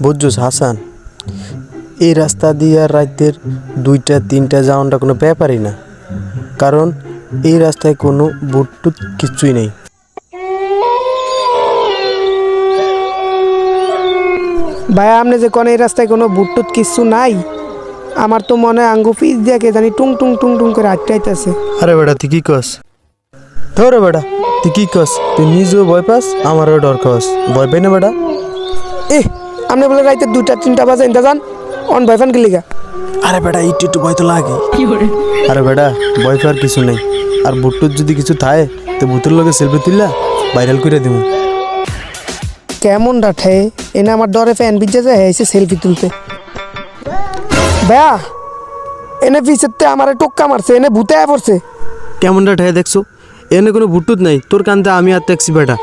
বুঝছস হাসান, এই রাস্তা দিয়ে আর রাতের 2টা 3টা যাওয়াটা কোনো ব্যাপারই না, কারণ এই রাস্তায় কোনো বুটটুত কিছুই নেই। ভাই আপনি যে কোন এই রাস্তায় কোনো বুটটুত কিছু নাই, আমার তো মনে হয় আঙ্গু পিস দিয়ে কে জানি টুং টুং টুং টুং করে আটকাইতেছে। আরে বেটা তুই কি কস? ধরে বেটা তুই কি কস? তুই নিজেও ভয় পাস, আমারও ডর কস। ভয় পাই না বেটা? আপনি বলে রাইতে 2টা 3টা বাজে ইন্দা যান অন ভাই ফান গেলিগা। আরে বেটা একটু একটু ভয় তো লাগে। আরে বেটা ভয় পাওয়ার কিছু নেই, আর বুটটুত যদি কিছু থাকে তো বুটের লগে সেলফি তুললা ভাইরাল করে দিব। কেমন ডাঠে এনে আমার ডরে ফ্যান বিজে যায় এসে সেলফি তুলতে। ভাইয়া এনে পিছেতে আমার টোক্কা মারছে, এনে ভূতে আয় পড়ছে। কেমনটা ঠায় দেখছো? এনে কোনো বুটটুত নাই, তোর কান্দে আমি আর ট্যাক্সি বেটা।